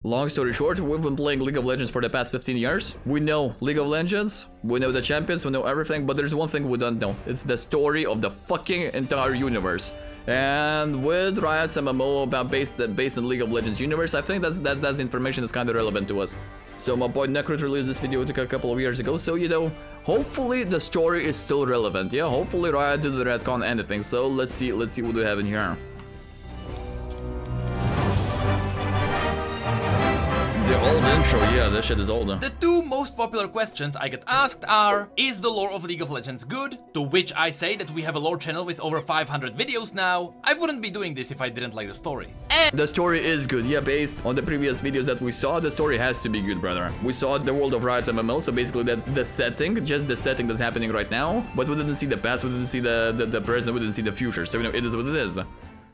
Long story short, we've been playing League of Legends for the past 15 years. We know League of Legends, we know the champions, we know everything, but there's one thing we don't know. It's the story of the fucking entire universe. And with Riot's MMO about based in League of Legends universe, I think that's information that's kind of relevant to us. So my boy Necrot released this video a couple of years ago, so you know, hopefully the story is still relevant. Yeah, hopefully Riot didn't retcon anything. So let's see what we have in here. The old intro, yeah, that shit is older. The two most popular questions I get asked are: is the lore of League of Legends good? To which I say that we have a lore channel with over 500 videos now. I wouldn't be doing this if I didn't like the story. And the story is good, yeah, based on the previous videos that we saw, the story has to be good, brother. We saw the world of Riot's MMO, so basically the setting, just the setting that's happening right now, but we didn't see the past, we didn't see the present, we didn't see the future, so you know, it is what it is.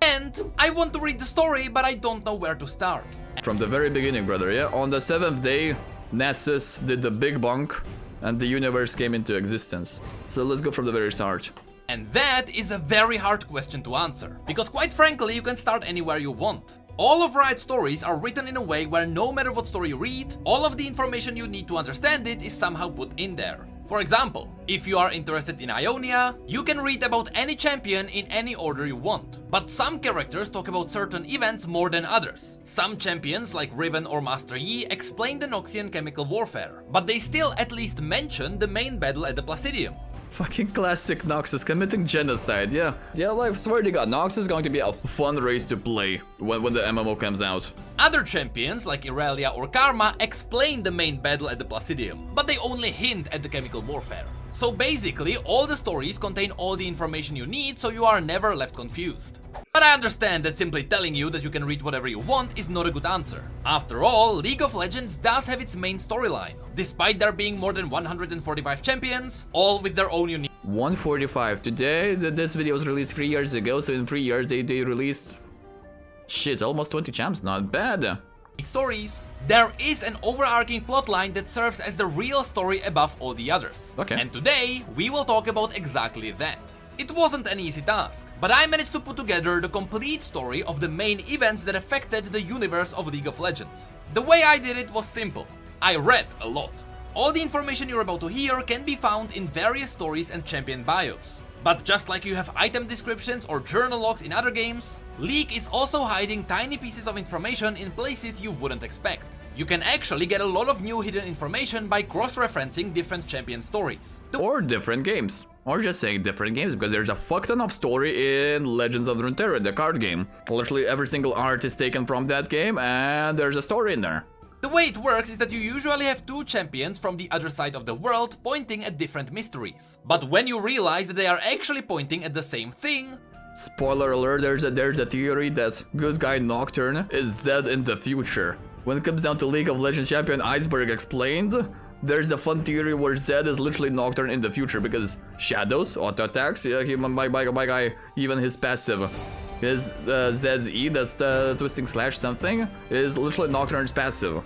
And I want to read the story, but I don't know where to start. From the very beginning, brother, yeah? On the 7th day, Nessus did the big bunk, and the universe came into existence. So let's go from the very start. And that is a very hard question to answer, because quite frankly, you can start anywhere you want. All of Riot's stories are written in a way where no matter what story you read, all of the information you need to understand it is somehow put in there. For example, if you are interested in Ionia, you can read about any champion in any order you want. But some characters talk about certain events more than others. Some champions like Riven or Master Yi explain the Noxian chemical warfare, but they still at least mention the main battle at the Placidium. Fucking classic Noxus committing genocide, yeah. Yeah, like, swear to God, Nox is going to be a fun race to play when the MMO comes out. Other champions, like Irelia or Karma, explain the main battle at the Placidium, but they only hint at the chemical warfare. So basically, all the stories contain all the information you need, so you are never left confused. But I understand that simply telling you that you can read whatever you want is not a good answer. After all, League of Legends does have its main storyline, despite there being more than 145 champions, all with their own unique 145. Today, this video was released 3 years ago, so in 3 years they released... shit, almost 20 champs, not bad. stories. There is an overarching plotline that serves as the real story above all the others. Okay. And today, we will talk about exactly that. It wasn't an easy task, but I managed to put together the complete story of the main events that affected the universe of League of Legends. The way I did it was simple. I read a lot. All the information you're about to hear can be found in various stories and champion bios. But just like you have item descriptions or journal logs in other games, League is also hiding tiny pieces of information in places you wouldn't expect. You can actually get a lot of new hidden information by cross-referencing different champion stories. Or different games. Or just saying different games, because there's a fuck ton of story in Legends of Runeterra, the card game. Literally every single art is taken from that game, and there's a story in there. The way it works is that you usually have two champions from the other side of the world pointing at different mysteries. But when you realize that they are actually pointing at the same thing... Spoiler alert, there's a theory that good guy Nocturne is Zed in the future. When it comes down to League of Legends champion Iceberg explained, there's a fun theory where Zed is literally Nocturne in the future, because Shadows, auto attacks, yeah, my guy, even his passive, his Zed's E, that's the twisting slash something, is literally Nocturne's passive.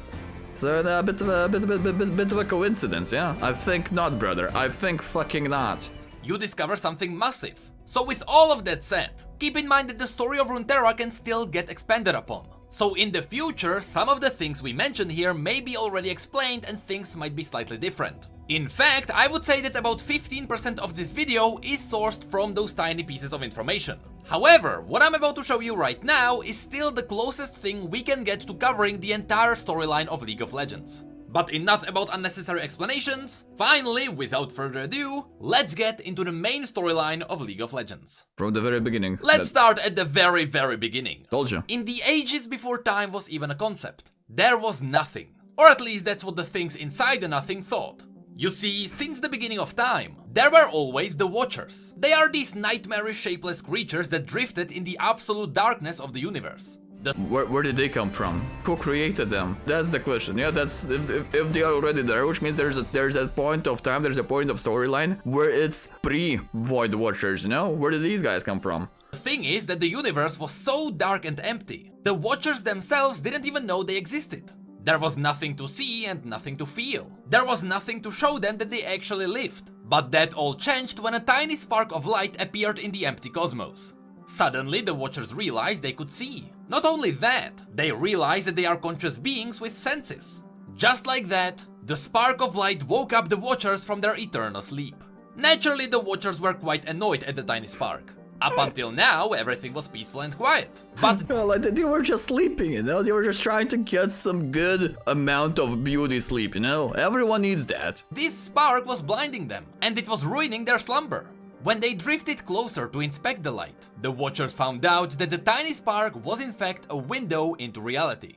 So a bit of a coincidence, yeah? I think not, brother. I think fucking not. You discover something massive. So with all of that said, keep in mind that the story of Runeterra can still get expanded upon. So in the future, some of the things we mentioned here may be already explained and things might be slightly different. In fact, I would say that about 15% of this video is sourced from those tiny pieces of information. However, what I'm about to show you right now is still the closest thing we can get to covering the entire storyline of League of Legends. But enough about unnecessary explanations. Finally, without further ado, let's get into the main storyline of League of Legends. From the very beginning. Let's start at the very beginning. Told you. In the ages before time was even a concept, there was nothing. Or at least that's what the things inside the nothing thought. You see, since the beginning of time, there were always the Watchers. They are these nightmarish shapeless creatures that drifted in the absolute darkness of the universe. Where did they come from? Who created them? That's the question. Yeah, that's if they are already there, which means there's a point of time, there's a point of storyline where it's pre-Void Watchers, you know? Where did these guys come from? The thing is that the universe was so dark and empty. The Watchers themselves didn't even know they existed. There was nothing to see and nothing to feel. There was nothing to show them that they actually lived. But that all changed when a tiny spark of light appeared in the empty cosmos. Suddenly, the Watchers realized they could see. Not only that, they realize that they are conscious beings with senses. Just like that, the spark of light woke up the Watchers from their eternal sleep. Naturally, the Watchers were quite annoyed at the tiny spark. Up until now, everything was peaceful and quiet. But Like they were just sleeping, you know? They were just trying to get some good amount of beauty sleep, you know? Everyone needs that. this spark was blinding them, and it was ruining their slumber. When they drifted closer to inspect the light, the Watchers found out that the tiny spark was in fact a window into reality.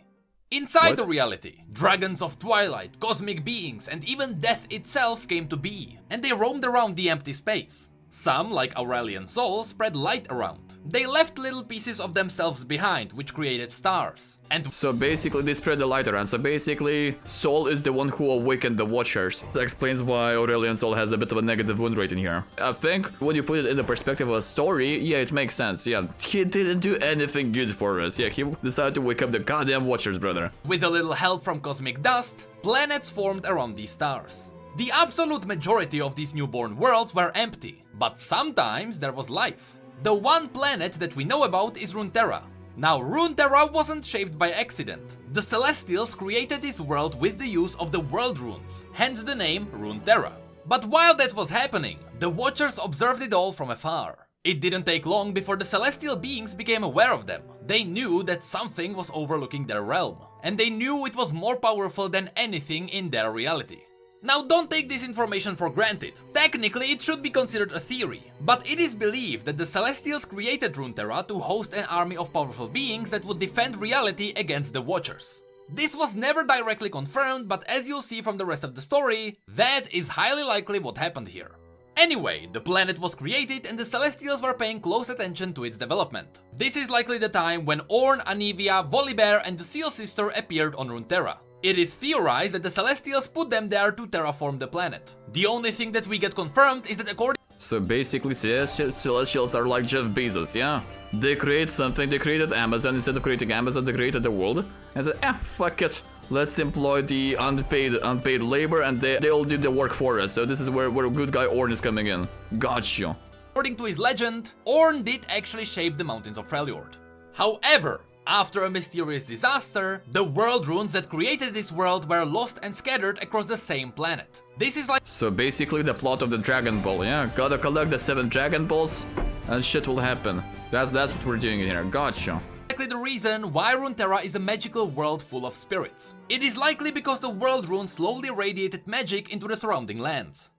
Inside the reality, dragons of twilight, cosmic beings, and even death itself came to be, and they roamed around the empty space. Some, like Aurelion Sol, spread light around. They left little pieces of themselves behind, which created stars. And So basically they spread the light around. So basically Sol is the one who awakened the Watchers. That explains why Aurelion Sol has a bit of a negative win rate in here. I think when you put it in the perspective of a story, yeah, it makes sense. Yeah, he didn't do anything good for us. Yeah, he decided to wake up the goddamn Watchers, brother. with a little help from cosmic dust, planets formed around these stars. The absolute majority of these newborn worlds were empty, but sometimes there was life. The one planet that we know about is Runeterra. Now, Runeterra wasn't shaped by accident. The Celestials created this world with the use of the world runes, hence the name Runeterra. But while that was happening, the Watchers observed it all from afar. It didn't take long before the celestial beings became aware of them. They knew that something was overlooking their realm, and they knew it was more powerful than anything in their reality. Now, don't take this information for granted. Technically, it should be considered a theory, but it is believed that the Celestials created Runeterra to host an army of powerful beings that would defend reality against the Watchers. This was never directly confirmed, but as you'll see from the rest of the story, that is highly likely what happened here. Anyway, the planet was created and the Celestials were paying close attention to its development. This is likely the time when Ornn, Anivia, Volibear and the Seal Sister appeared on Runeterra. It is theorized that the Celestials put them there to terraform the planet. The only thing that we get confirmed is that according So basically Celestials are like Jeff Bezos, yeah? They create something, they created Amazon. Instead of creating Amazon, they created the world. And said, fuck it. Let's employ the unpaid labor and they'll do the work for us. So this is where good guy Ornn is coming in. Gotcha. According to his legend, Ornn did actually shape the mountains of Freljord. However, after a mysterious disaster, the world runes that created this world were lost and scattered across the same planet. This is like So basically the plot of the Dragon Ball, yeah? Gotta collect the 7 Dragon Balls and shit will happen. That's what we're doing in here. Gotcha. exactly the reason why Runeterra is a magical world full of spirits. It is likely because the world runes slowly radiated magic into the surrounding lands.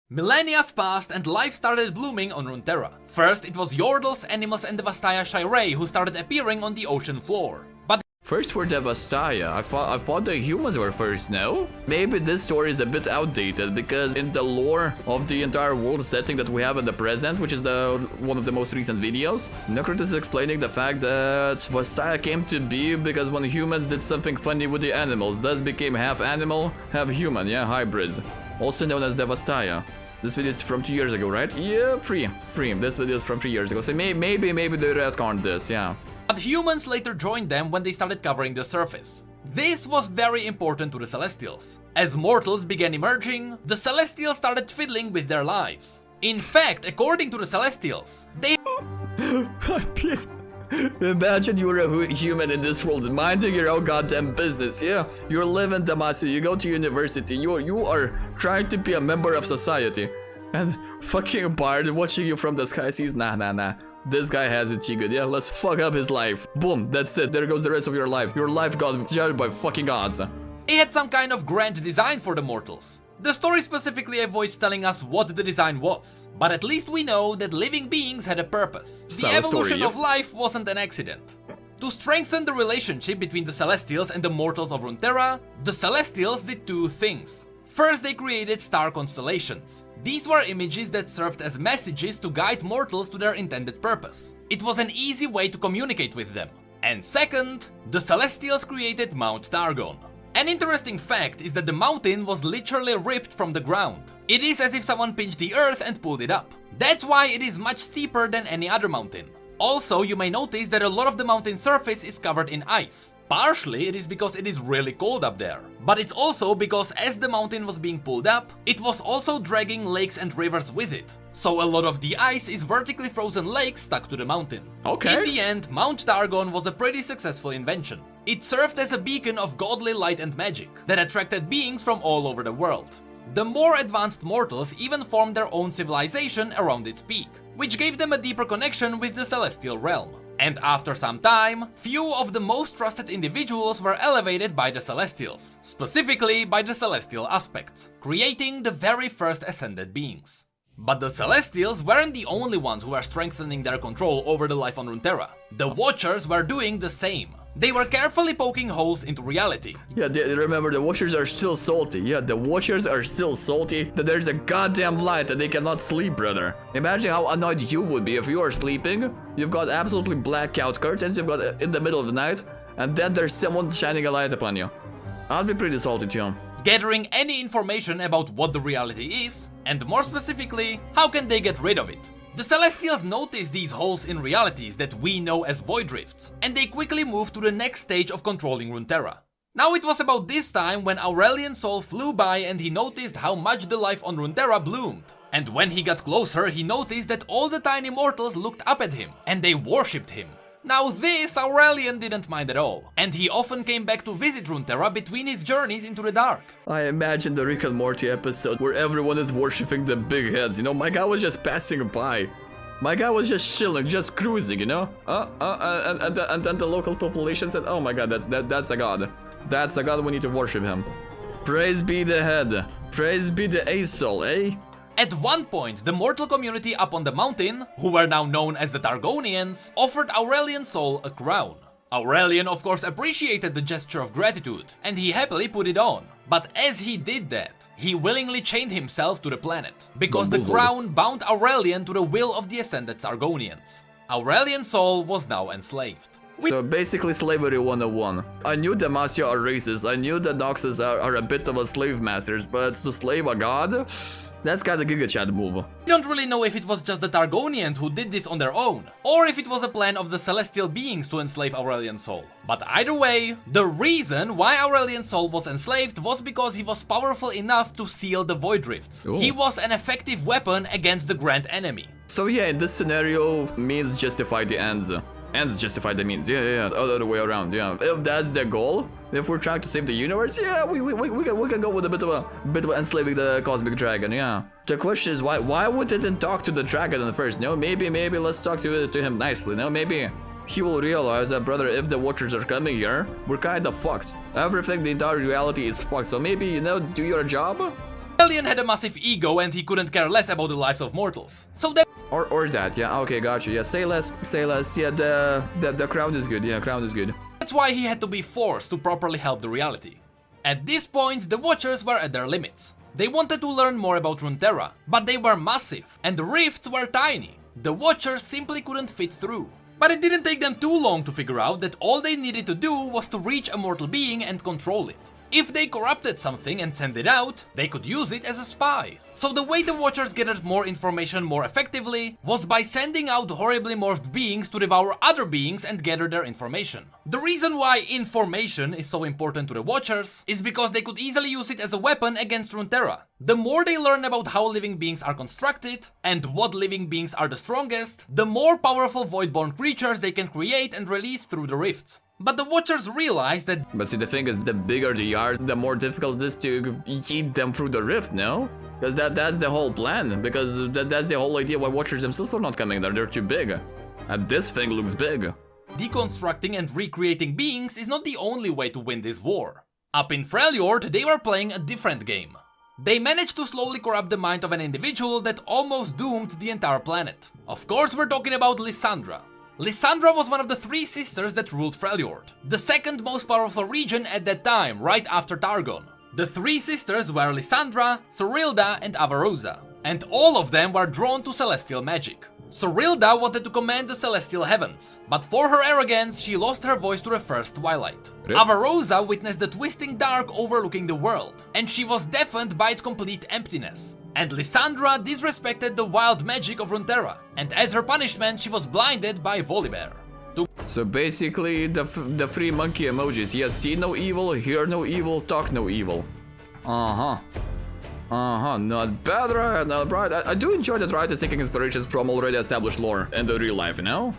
Millennia passed and life started blooming on Runeterra. First, it was Yordles, Animals and Devastaya Shirei who started appearing on the ocean floor. But First were Devastaya. I thought the humans were first, no? Maybe this story is a bit outdated because in the lore of the entire world setting that we have in the present, which is one of the most recent videos, Necrot is explaining the fact that Devastaya came to be because when humans did something funny with the animals, thus became half animal, half human, yeah, hybrids. Also known as Devastaya. This video is from 2 years ago, right? Yeah, free. This video is from 3 years ago, so maybe they retconned this, yeah. But humans later joined them when they started covering the surface. This was very important to the Celestials. As mortals began emerging, the Celestials started fiddling with their lives. In fact, according to the Celestials, they Please. Imagine you're a human in this world, minding your own goddamn business, yeah? You're living Damacy, you go to university, you are trying to be a member of society. And fucking Bard watching you from the sky sees, nah. This guy has it too good, yeah? Let's fuck up his life. Boom, that's it, there goes the rest of your life. Your life got judged by fucking odds. They had some kind of grand design for the mortals. The story specifically avoids telling us what the design was, but at least we know that living beings had a purpose. The evolution of life wasn't an accident. To strengthen the relationship between the Celestials and the mortals of Runeterra, the Celestials did 2 things. First, they created star constellations. These were images that served as messages to guide mortals to their intended purpose. It was an easy way to communicate with them. And second, the Celestials created Mount Targon. An interesting fact is that the mountain was literally ripped from the ground. It is as if someone pinched the earth and pulled it up. That's why it is much steeper than any other mountain. Also, you may notice that a lot of the mountain surface is covered in ice. Partially, it is because it is really cold up there. But it's also because as the mountain was being pulled up, it was also dragging lakes and rivers with it. so a lot of the ice is vertically frozen lakes stuck to the mountain. Okay. In the end, Mount Targon was a pretty successful invention. It served as a beacon of godly light and magic that attracted beings from all over the world. The more advanced mortals even formed their own civilization around its peak, which gave them a deeper connection with the celestial realm. And after some time, few of the most trusted individuals were elevated by the Celestials, specifically by the Celestial aspects, creating the very first ascended beings. But the Celestials weren't the only ones who were strengthening their control over the life on Runeterra. The Watchers were doing the same. They were carefully poking holes into reality. Yeah, remember, the Watchers are still salty. Yeah, the Watchers are still salty that there's a goddamn light and they cannot sleep, brother. Imagine how annoyed you would be if you are sleeping. You've got absolutely blackout curtains, you've got in the middle of the night, and then there's someone shining a light upon you. I'd be pretty salty too. Gathering any information about what the reality is, and more specifically, how can they get rid of it. The Celestials notice these holes in realities that we know as void rifts, and they quickly move to the next stage of controlling Runeterra. Now it was about this time when Aurelion Sol flew by and he noticed how much the life on Runeterra bloomed. And when he got closer, he noticed that all the tiny mortals looked up at him, and they worshipped him. Now this Aurelion didn't mind at all, and he often came back to visit Runeterra between his journeys into the dark. I imagine the Rick and Morty episode where everyone is worshipping the big heads, you know, my guy was just passing by. My guy was just chilling, just cruising, you know? And then the local population said, oh my god, that's a god. That's a god, we need to worship him. Praise be the head. Praise be the A-Soul, eh? At one point, the mortal community up on the mountain, who were now known as the Targonians, offered Aurelion Sol a crown. Aurelion of course appreciated the gesture of gratitude, and he happily put it on. But as he did that, he willingly chained himself to the planet, because the crown bound Aurelion to the will of the ascended Targonians. Aurelion Sol was now enslaved. So basically slavery 101. I knew the Masya are racist, I knew the Noxus are a bit of a slave masters, but to slave a god? That's kind of Giga Chad move. We don't really know if it was just the Targonians who did this on their own, or if it was a plan of the celestial beings to enslave Aurelion Sol. But either way, the reason why Aurelion Sol was enslaved was because he was powerful enough to seal the Void Rifts. He was an effective weapon against the Grand Enemy. So yeah, in this scenario, means justify the ends. Ends justify the means, yeah, other way around, yeah. If that's the goal, if we're trying to save the universe, yeah, we can go with a bit of enslaving the cosmic dragon, yeah. The question is why we didn't talk to the dragon first? No, maybe let's talk to him nicely. No, maybe he will realize that, brother, if the Watchers are coming here, we're kind of fucked. Everything, the entire reality is fucked. So maybe, you know, do your job. Aurelion had a massive ego and he couldn't care less about the lives of mortals. So that or that, yeah, okay, gotcha, yeah, say less, yeah, the crown is good, yeah, crown is good. That's why he had to be forced to properly help the reality. At this point, the Watchers were at their limits. They wanted to learn more about Runeterra, but they were massive, and the rifts were tiny. The Watchers simply couldn't fit through. But it didn't take them too long to figure out that all they needed to do was to reach a mortal being and control it. If they corrupted something and sent it out, they could use it as a spy. So the way the Watchers gathered more information more effectively was by sending out horribly morphed beings to devour other beings and gather their information. The reason why information is so important to the Watchers is because they could easily use it as a weapon against Runeterra. The more they learn about how living beings are constructed and what living beings are the strongest, the more powerful voidborn creatures they can create and release through the rifts. But the Watchers realized that... But see, the thing is, the bigger they are, the more difficult it is to yeet them through the rift, no? Because that's the whole plan, because that's the whole idea why Watchers themselves are not coming there, they're too big. And this thing looks big. Deconstructing and recreating beings is not the only way to win this war. Up in Freljord, they were playing a different game. They managed to slowly corrupt the mind of an individual that almost doomed the entire planet. Of course, we're talking about Lissandra. Lissandra was one of the three sisters that ruled Freljord, the second most powerful region at that time, right after Targon. The three sisters were Lissandra, Sorilda and Avarosa, and all of them were drawn to celestial magic. Sorilda wanted to command the celestial heavens, but for her arrogance she lost her voice to the first twilight. Avarosa witnessed the twisting dark overlooking the world, and she was deafened by its complete emptiness. And Lissandra disrespected the wild magic of Runeterra, and as her punishment she was blinded by Volibear. So basically the three monkey emojis, yes, see no evil, hear no evil, talk no evil. Not bad, right? Not bad. I do enjoy that Riot is taking inspirations from already established lore in the real life, you know?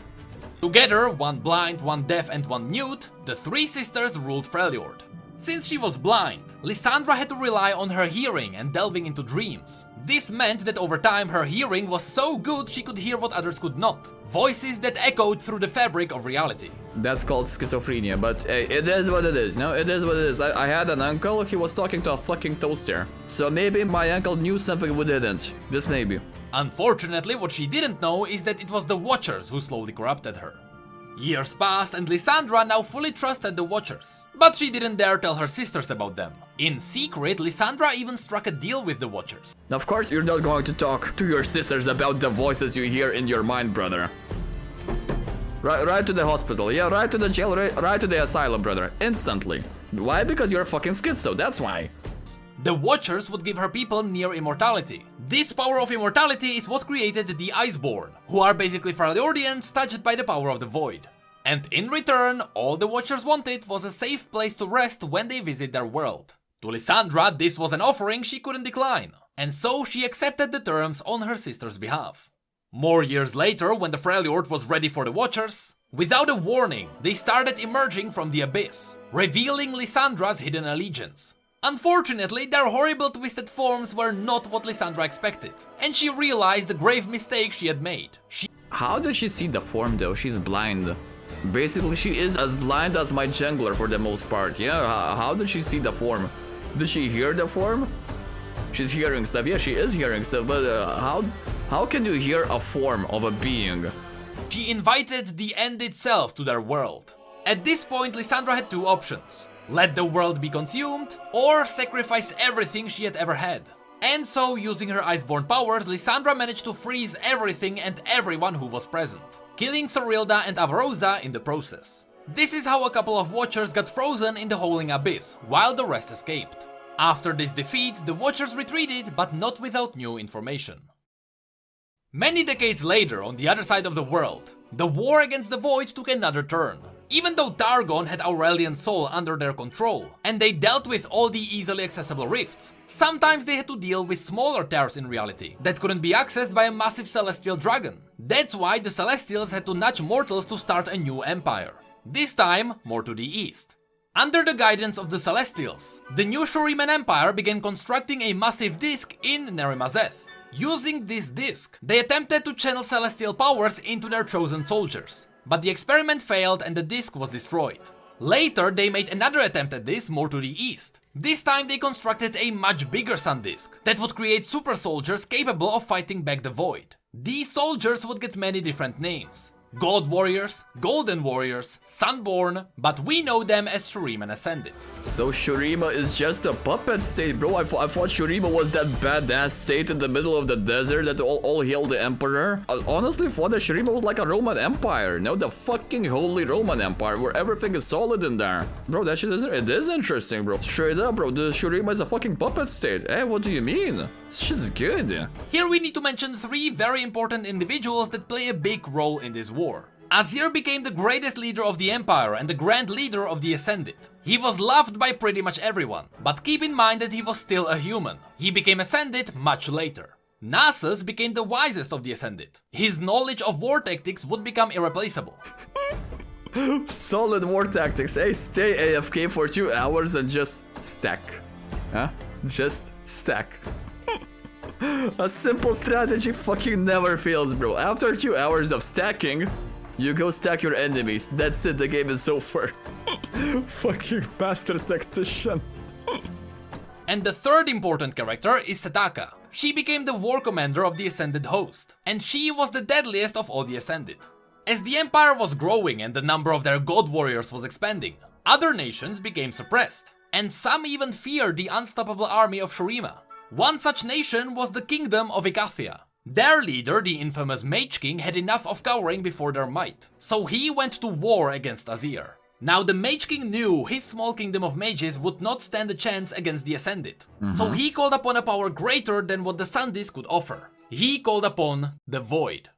Together, one blind, one deaf and one mute, the three sisters ruled Freljord. Since she was blind, Lissandra had to rely on her hearing and delving into dreams. This meant that over time her hearing was so good she could hear what others could not. Voices that echoed through the fabric of reality. That's called schizophrenia, but hey, it is what it is, no? It is what it is. I had an uncle, he was talking to a fucking toaster. So maybe my uncle knew something we didn't. Just maybe. Unfortunately, what she didn't know is that it was the Watchers who slowly corrupted her. Years passed and Lissandra now fully trusted the Watchers. But she didn't dare tell her sisters about them. In secret, Lissandra even struck a deal with the Watchers. Now, of course, you're not going to talk to your sisters about the voices you hear in your mind, brother. Right to the hospital, yeah, right to the jail, right to the asylum, brother, instantly. Why? Because you're a fucking schizo, that's why. The Watchers would give her people near immortality. This power of immortality is what created the Iceborn, who are basically Freljordians touched by the power of the Void. And in return, all the Watchers wanted was a safe place to rest when they visit their world. To Lissandra, this was an offering she couldn't decline, and so she accepted the terms on her sister's behalf. More years later, when the Freljord was ready for the Watchers, without a warning, they started emerging from the abyss, revealing Lissandra's hidden allegiance. Unfortunately, their horrible twisted forms were not what Lissandra expected, and she realized the grave mistake she had made. How does she see the form though? She's blind. Basically, she is as blind as my jungler for the most part. Yeah, how did she see the form? Did she hear the form? She's hearing stuff. Yeah, she is hearing stuff, but how can you hear a form of a being? She invited the end itself to their world. At this point, Lissandra had two options. Let the world be consumed, or sacrifice everything she had ever had. And so, using her Iceborn powers, Lissandra managed to freeze everything and everyone who was present, killing Sorilda and Avarosa in the process. This is how a couple of Watchers got frozen in the Howling Abyss, while the rest escaped. After this defeat, the Watchers retreated, but not without new information. Many decades later, on the other side of the world, the war against the Void took another turn. Even though Targon had Aurelion Sol under their control, and they dealt with all the easily accessible rifts, sometimes they had to deal with smaller tears in reality that couldn't be accessed by a massive celestial dragon. That's why the Celestials had to nudge mortals to start a new empire. This time, more to the east. Under the guidance of the Celestials, the new Shuriman Empire began constructing a massive disk in Nerimazeth. Using this disk, they attempted to channel celestial powers into their chosen soldiers. But the experiment failed and the disk was destroyed. Later, they made another attempt at this more to the east. This time they constructed a much bigger sun disk that would create super soldiers capable of fighting back the Void. These soldiers would get many different names. God Warriors, Golden Warriors, Sunborn, but we know them as Shuriman Ascended. So Shurima is just a puppet state, bro. I thought Shurima was that badass state in the middle of the desert that all hailed the Emperor. I honestly thought that Shurima was like a Roman Empire. No, the fucking Holy Roman Empire, where everything is solid in there. Bro, that shit is interesting, bro. Straight up, bro, the Shurima is a fucking puppet state. Hey, what do you mean? This shit's good. Here we need to mention three very important individuals that play a big role in this war. Azir became the greatest leader of the Empire and the Grand Leader of the Ascended. He was loved by pretty much everyone, but keep in mind that he was still a human. He became Ascended much later. Nasus became the wisest of the Ascended. His knowledge of war tactics would become irreplaceable. Solid war tactics. Hey, stay AFK for 2 hours and just stack. Huh? Just stack. A simple strategy fucking never fails, bro. After 2 hours of stacking, you go stack your enemies. That's it, the game is over. Fucking master tactician. And the third important character is Setaka. She became the war commander of the Ascended host, and she was the deadliest of all the Ascended. As the Empire was growing and the number of their god warriors was expanding, other nations became suppressed, and some even feared the unstoppable army of Shurima. One such nation was the Kingdom of Icathia. Their leader, the infamous Mage King, had enough of cowering before their might, so he went to war against Azir. Now the Mage King knew his small kingdom of mages would not stand a chance against the Ascended, so he called upon a power greater than what the Sun Disk could offer. He called upon the Void.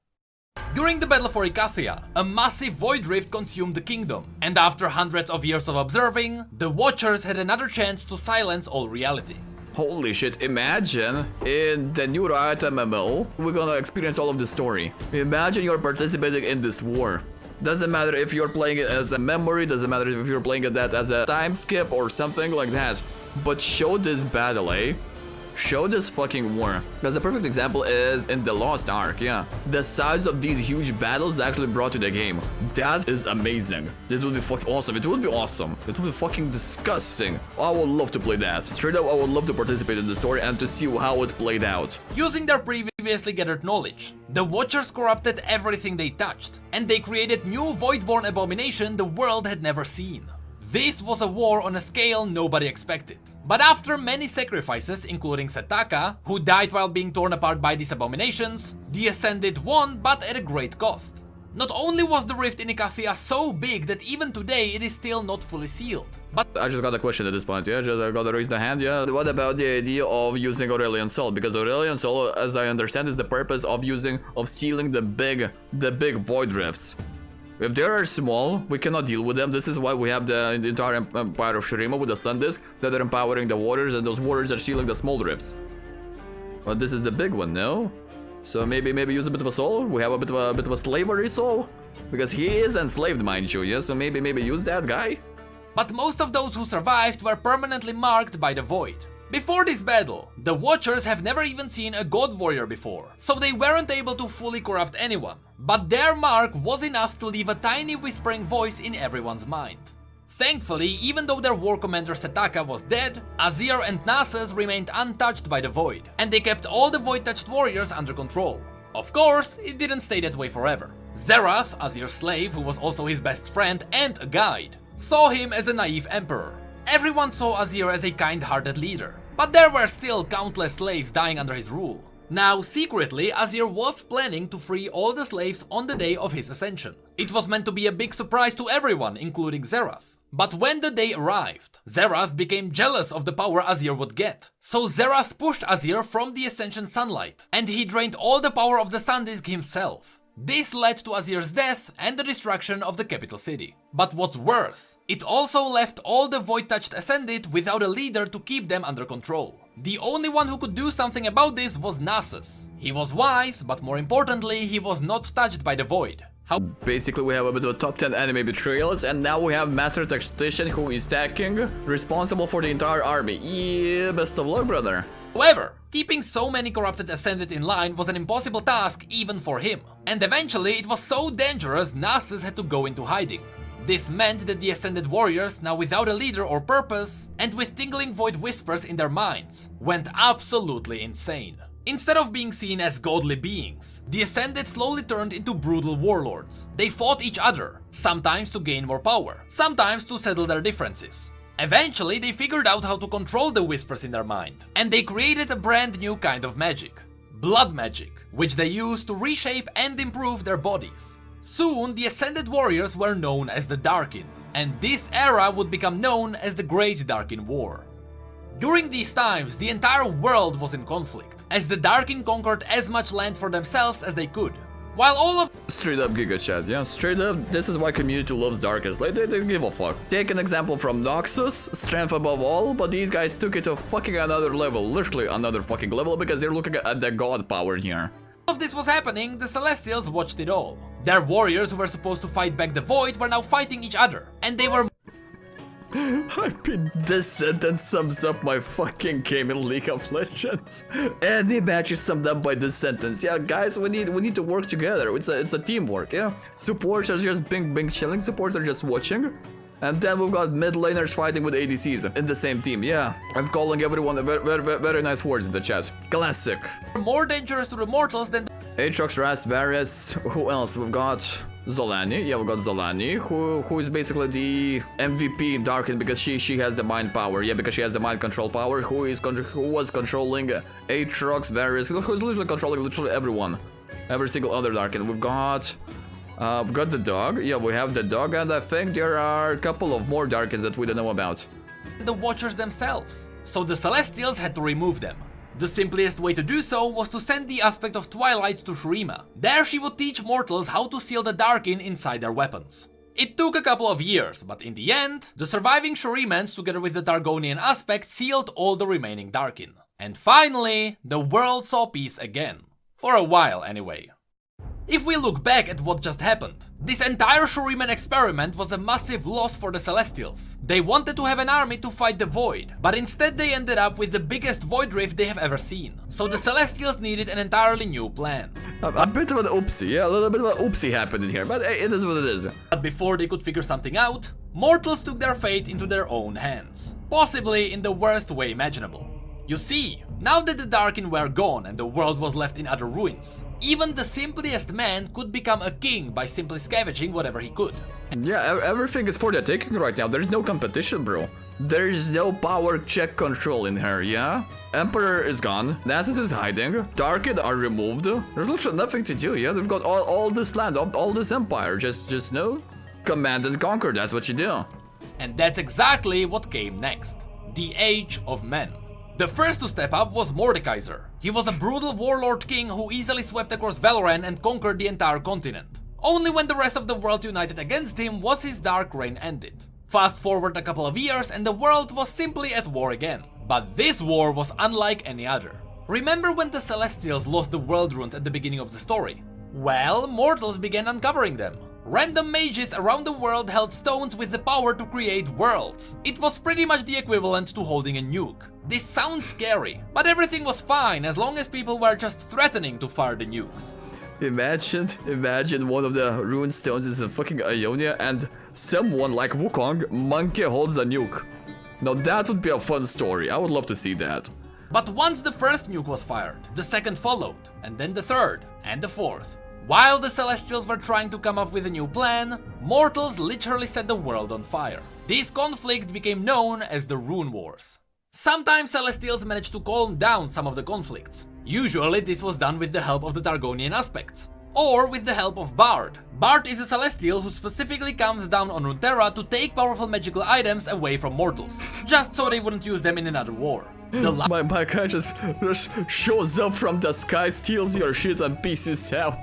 During the battle for Icathia, a massive void rift consumed the kingdom, and after hundreds of years of observing, the Watchers had another chance to silence all reality. Holy shit, imagine in the new Riot MMO, we're gonna experience all of this story. Imagine you're participating in this war. Doesn't matter if you're playing it as a memory, doesn't matter if you're playing it that as a time skip or something like that. But show this battle, eh? Show this fucking war. Because a perfect example is in the Lost Ark, yeah. The size of these huge battles actually brought to the game. That is amazing. It would be fucking awesome. It would be awesome. It would be fucking disgusting. I would love to play that. Straight up, I would love to participate in the story and to see how it played out. Using their previously gathered knowledge, the Watchers corrupted everything they touched, and they created new Voidborn abomination the world had never seen. This was a war on a scale nobody expected. But after many sacrifices, including Setaka, who died while being torn apart by these abominations, the Ascended won, but at a great cost. Not only was the rift in Icathia so big that even today it is still not fully sealed, but I just got a question at this point, yeah? I gotta raise the hand, yeah? What about the idea of using Aurelion Sol? Because Aurelion Sol, as I understand, is the purpose of sealing the big void rifts. If they are small, we cannot deal with them. This is why we have the entire Empire of Shuriman with the Sun Disk that are empowering the waters, and those waters are sealing the small rifts. But this is the big one, no? So maybe use a bit of a soul. We have a bit of a slavery soul, because he is enslaved, mind you. Yeah. So maybe use that guy. But most of those who survived were permanently marked by the void. Before this battle, the Watchers have never even seen a god warrior before, so they weren't able to fully corrupt anyone. But their mark was enough to leave a tiny whispering voice in everyone's mind. Thankfully, even though their war commander Setaka was dead, Azir and Nasus remained untouched by the void, and they kept all the void-touched warriors under control. Of course, it didn't stay that way forever. Zerath, Azir's slave, who was also his best friend and a guide, saw him as a naive emperor. Everyone saw Azir as a kind-hearted leader, but there were still countless slaves dying under his rule. Now, secretly, Azir was planning to free all the slaves on the day of his ascension. It was meant to be a big surprise to everyone, including Zerath. But when the day arrived, Zerath became jealous of the power Azir would get. So Zerath pushed Azir from the ascension sunlight, and he drained all the power of the Sun Disk himself. This led to Azir's death and the destruction of the capital city. But what's worse, it also left all the void-touched Ascended without a leader to keep them under control. The only one who could do something about this was Nasus. He was wise, but more importantly, he was not touched by the void. Basically, we have a bit of a top 10 enemy betrayals, and now we have Master Tactician who is stacking, responsible for the entire army. Yeah, best of luck, brother. However, keeping so many corrupted Ascended in line was an impossible task even for him. And eventually it was so dangerous Nasus had to go into hiding. This meant that the Ascended warriors, now without a leader or purpose, and with tingling void whispers in their minds, went absolutely insane. Instead of being seen as godly beings, the Ascended slowly turned into brutal warlords. They fought each other, sometimes to gain more power, sometimes to settle their differences. Eventually, they figured out how to control the whispers in their mind, and they created a brand new kind of magic. Blood magic, which they used to reshape and improve their bodies. Soon, the Ascended warriors were known as the Darkin, and this era would become known as the Great Darkin War. During these times, the entire world was in conflict, as the Darkin conquered as much land for themselves as they could. While all of straight up Giga Chad, yeah, straight up, this is why community loves Darkest. Like, they give a fuck. Take an example from Noxus, strength above all, but these guys took it to fucking another level, literally another fucking level, because they're looking at the god power here. All of this was happening, the Celestials watched it all. Their warriors who were supposed to fight back the Void were now fighting each other, and they were I mean, this sentence sums up my fucking game in League of Legends. Any match is summed up by this sentence. Yeah, guys, we need to work together. It's a teamwork, yeah? Supports are just bing chilling, supports are just watching. And then we've got mid laners fighting with ADCs in the same team, yeah. I'm calling everyone a very nice words in the chat. Classic. more dangerous to the mortals than Aatrox, Rast, Varus, who else? We've got Zolani, yeah, we've got Zolani, who is basically the MVP in Darkin because she has the mind power, yeah, because she has the mind control power, who was controlling Aatrox, Varus, who's literally controlling literally everyone, every single other Darkin. We've got the dog, yeah, we have the dog, and I think there are a couple of more Darkins that we don't know about. the Watchers themselves, so the Celestials had to remove them. The simplest way to do so was to send the aspect of Twilight to Shurima. There she would teach mortals how to seal the Darkin inside their weapons. It took a couple of years, but in the end, the surviving Shurimans together with the Targonian aspect sealed all the remaining Darkin. And finally, the world saw peace again. For a while anyway. If we look back at what just happened, this entire Shuriman experiment was a massive loss for the Celestials. They wanted to have an army to fight the Void, but instead they ended up with the biggest Void Rift they have ever seen. So the Celestials needed an entirely new plan. A bit of an oopsie, yeah, a little bit of an oopsie happened in here, but hey, it is what it is. But before they could figure something out, mortals took their fate into their own hands. Possibly in the worst way imaginable. You see, now that the Darkin were gone and the world was left in utter ruins, even the simplest man could become a king by simply scavenging whatever he could. Yeah, everything is for the taking right now. There's no competition, bro. There's no power check control in here, yeah? Emperor is gone, Nasus is hiding, Darkin are removed. There's literally nothing to do, yeah? They've got all this land, all this empire. Just no command and conquer, that's what you do. And that's exactly what came next. The Age of Men. The first to step up was Mordekaiser. He was a brutal warlord king who easily swept across Valoran and conquered the entire continent. Only when the rest of the world united against him was his dark reign ended. Fast forward a couple of years and the world was simply at war again. But this war was unlike any other. Remember when the Celestials lost the world runes at the beginning of the story? Well, mortals began uncovering them. Random mages around the world held stones with the power to create worlds. It was pretty much the equivalent to holding a nuke. This sounds scary, but everything was fine as long as people were just threatening to fire the nukes. Imagine one of the rune stones is in fucking Ionia and someone like Wukong monkey holds a nuke. Now that would be a fun story, I would love to see that. But once the first nuke was fired, the second followed, and then the third, and the fourth. While the Celestials were trying to come up with a new plan, mortals literally set the world on fire. This conflict became known as the Rune Wars. Sometimes Celestials managed to calm down some of the conflicts. Usually this was done with the help of the Targonian aspects, or with the help of Bard. Bard is a Celestial who specifically comes down on Runeterra to take powerful magical items away from mortals, just so they wouldn't use them in another war. My guy just shows up from the sky, steals your shit and pieces out.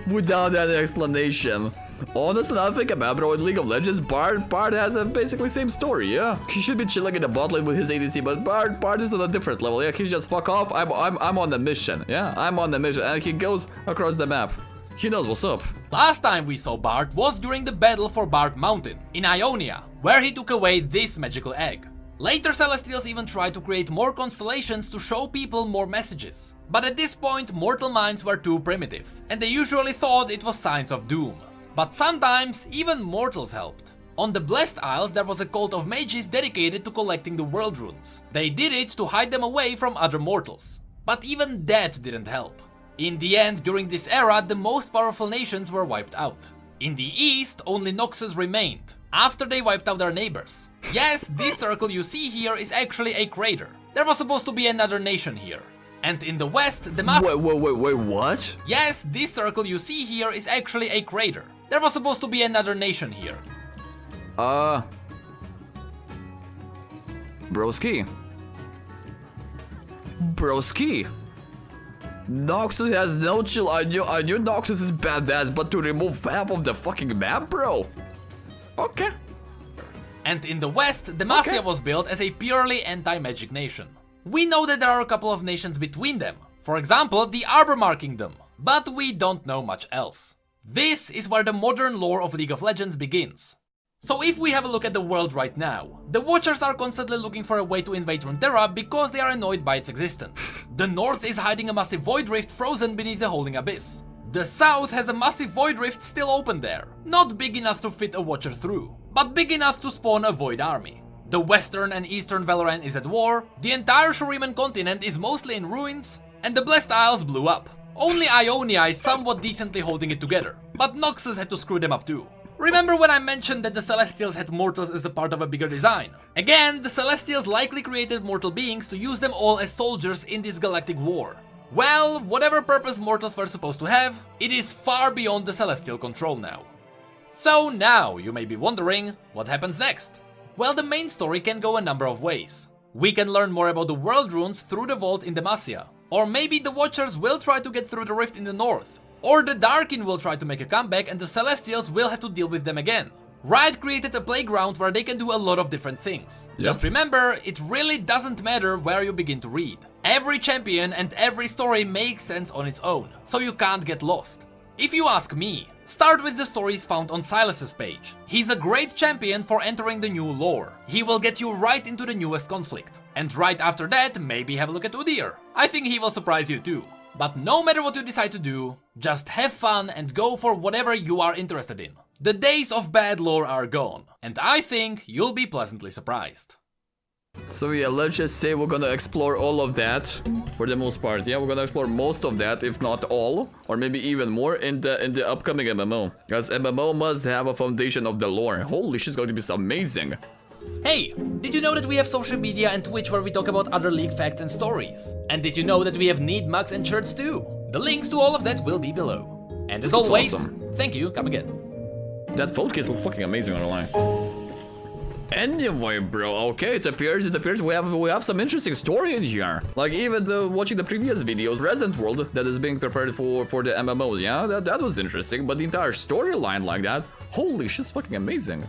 Without any explanation. Honestly, I think about bro, in League of Legends, Bard has a basically same story, yeah? He should be chilling in the bot lane with his ADC, but Bard is on a different level, yeah? He's just fuck off, I'm on the mission, yeah? I'm on the mission, and he goes across the map. He knows what's up. Last time we saw Bard was during the battle for Bard Mountain, in Ionia, where he took away this magical egg. Later Celestials even tried to create more constellations to show people more messages. But at this point, mortal minds were too primitive, and they usually thought it was signs of doom. But sometimes, even mortals helped. On the Blessed Isles there was a cult of mages dedicated to collecting the world runes. They did it to hide them away from other mortals. But even that didn't help. In the end, during this era, the most powerful nations were wiped out. In the east, only Noxus remained, after they wiped out their neighbors. Yes, this circle you see here is actually a crater. There was supposed to be another nation here. And in the west, the Wait, what? Yes, this circle you see here is actually a crater. There was supposed to be another nation here. Broski. Noxus has no chill. I knew Noxus is badass, but to remove half of the fucking map, bro? Okay. And in the west, Demacia was built as a purely anti-magic nation. We know that there are a couple of nations between them. For example, the Arbormar Kingdom. But we don't know much else. This is where the modern lore of League of Legends begins. So if we have a look at the world right now, the Watchers are constantly looking for a way to invade Runeterra because they are annoyed by its existence. The north is hiding a massive void rift frozen beneath the holding abyss. The south has a massive void rift still open there, not big enough to fit a Watcher through, but big enough to spawn a void army. The western and eastern Valoran is at war, the entire Shuriman continent is mostly in ruins, and the Blessed Isles blew up. Only Ionia is somewhat decently holding it together, but Noxus had to screw them up too. Remember when I mentioned that the Celestials had mortals as a part of a bigger design? Again, the Celestials likely created mortal beings to use them all as soldiers in this galactic war. Well, whatever purpose mortals were supposed to have, it is far beyond the Celestial control now. So now, you may be wondering, what happens next? Well, the main story can go a number of ways. We can learn more about the world runes through the vault in Demacia. Or maybe the Watchers will try to get through the rift in the north. Or the Darkin will try to make a comeback and the Celestials will have to deal with them again. Riot created a playground where they can do a lot of different things. Yep. Just remember, it really doesn't matter where you begin to read. Every champion and every story makes sense on its own, so you can't get lost. If you ask me, start with the stories found on Silas's page. He's a great champion for entering the new lore. He will get you right into the newest conflict. And right after that, maybe have a look at Udyr. I think he will surprise you too. But no matter what you decide to do, just have fun and go for whatever you are interested in. The days of bad lore are gone, and I think you'll be pleasantly surprised. So yeah, let's just say we're gonna explore all of that for the most part. Yeah, we're gonna explore most of that, if not all, or maybe even more in the upcoming MMO. Because MMO must have a foundation of the lore. Holy shit, it's going to be amazing. Hey, did you know that we have social media and Twitch where we talk about other League facts and stories? And did you know that we have need mugs and shirts too? The links to all of that will be below. And as always, awesome. Thank you, come again. That phone case looks fucking amazing on the line. Anyway, bro, okay, it appears we have some interesting story in here. Like even watching the previous videos, Resident World that is being prepared for the MMO, yeah, that was interesting. But the entire storyline like that, holy shit, it's fucking amazing.